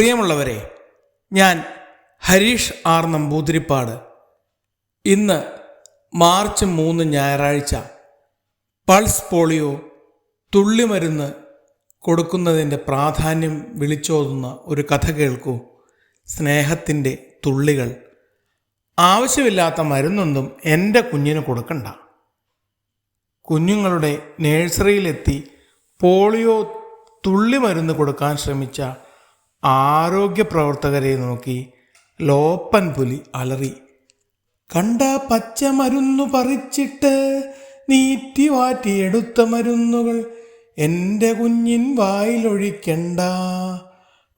പ്രിയമുള്ളവരെ, ഞാൻ ഹരീഷ് ആർ നമ്പൂതിരിപ്പാട്. ഇന്ന് മാർച്ച് 3 ഞായറാഴ്ച പൾസ് പോളിയോ തുള്ളിമരുന്ന് കൊടുക്കുന്നതിൻ്റെ പ്രാധാന്യം വിളിച്ചോതുന്ന ഒരു കഥ കേൾക്കൂ. സ്നേഹത്തിൻ്റെ തുള്ളികൾ. ആവശ്യമില്ലാത്ത മരുന്നൊന്നും എൻ്റെ കുഞ്ഞിന് കൊടുക്കണ്ട. കുഞ്ഞുങ്ങളുടെ നേഴ്സറിയിലെത്തി പോളിയോ തുള്ളിമരുന്ന് കൊടുക്കാൻ ശ്രമിച്ച ആരോഗ്യ പ്രവർത്തകരെ നോക്കി ലോപ്പൻ പുലി അലറി. കണ്ട പച്ച മരുന്നു പറിച്ചിട്ട് നീറ്റി വാറ്റിയെടുത്ത മരുന്നുകൾ എൻ്റെ കുഞ്ഞിൻ വായിലൊഴിക്കണ്ട,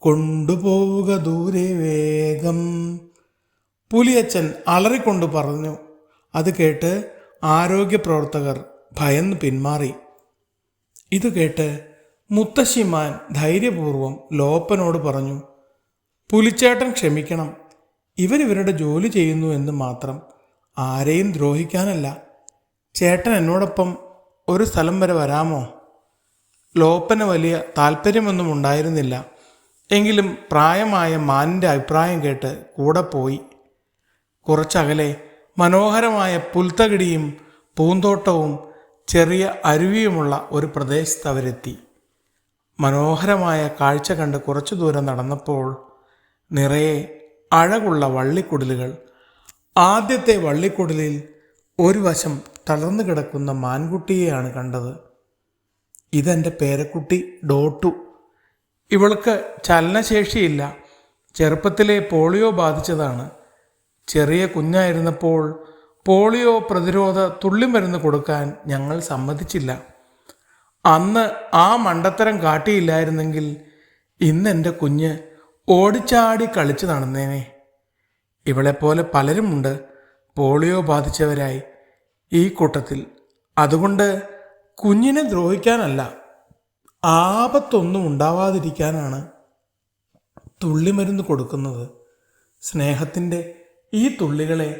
കൊണ്ടുപോവുക ദൂരെ വേഗം. പുലിയച്ചൻ അലറിക്കൊണ്ട് പറഞ്ഞു. അത് കേട്ട് ആരോഗ്യ പ്രവർത്തകർ ഭയന്ന് പിന്മാറി. ഇത് കേട്ട് മുത്തശ്ശിമാൻ ധൈര്യപൂർവം ലോപ്പനോട് പറഞ്ഞു, പുലിച്ചേട്ടൻ ക്ഷമിക്കണം, ഇവരിവരുടെ ജോലി ചെയ്യുന്നു എന്ന് മാത്രം, ആരെയും ദ്രോഹിക്കാനല്ല. ചേട്ടൻ എന്നോടൊപ്പം ഒരു സ്ഥലം വരെ വരാമോ? ലോപ്പന് വലിയ താല്പര്യമൊന്നും ഉണ്ടായിരുന്നില്ല. എങ്കിലും പ്രായമായ മാനിൻ്റെ അഭിപ്രായം കേട്ട് കൂടെ പോയി. കുറച്ചകലെ മനോഹരമായ പുൽത്തകിടിയും പൂന്തോട്ടവും ചെറിയ അരുവിയുമുള്ള ഒരു പ്രദേശത്ത് അവരെത്തി. മനോഹരമായ കാഴ്ച കണ്ട് കുറച്ചു ദൂരം നടന്നപ്പോൾ നിറയെ അഴകുള്ള വള്ളിക്കുടലുകൾ. ആദ്യത്തെ വള്ളിക്കുടലിൽ ഒരു വശം തളർന്നു കിടക്കുന്ന മാൻകുട്ടിയെയാണ് കണ്ടത്. ഇതെൻ്റെ പേരക്കുട്ടി ഡോട്ടു. ഇവൾക്ക് ചലനശേഷിയില്ല. ചെറുപ്പത്തിലെ പോളിയോ ബാധിച്ചതാണ്. ചെറിയ കുഞ്ഞായിരുന്നപ്പോൾ പോളിയോ പ്രതിരോധ തുള്ളിമരുന്ന് കൊടുക്കാൻ ഞങ്ങൾ സമ്മതിച്ചില്ല. അന്ന് ആ മണ്ടത്തരം കാട്ടിയില്ലായിരുന്നെങ്കിൽ ഇന്നെൻ്റെ കുഞ്ഞ് ഓടിച്ചാടി കളിച്ച് നടന്നേനെ. ഇവളെപ്പോലെ പലരുമുണ്ട് പോളിയോ ബാധിച്ചവരായി ഈ കൂട്ടത്തിൽ. അതുകൊണ്ട് കുഞ്ഞിനെ ദ്രോഹിക്കാനല്ല, ആപത്തൊന്നും ഉണ്ടാവാതിരിക്കാനാണ് തുള്ളിമരുന്ന് കൊടുക്കുന്നത്. സ്നേഹത്തിൻ്റെ ഈ തുള്ളികളെ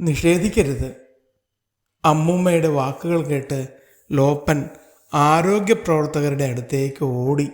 നിഷേധിക്കരുത്. അമ്മൂമ്മയുടെ വാക്കുകൾ കേട്ട് ലോപ്പൻ ആരോഗ്യ പ്രവർത്തകരുടെ അടുത്തേക്ക് ഓടി.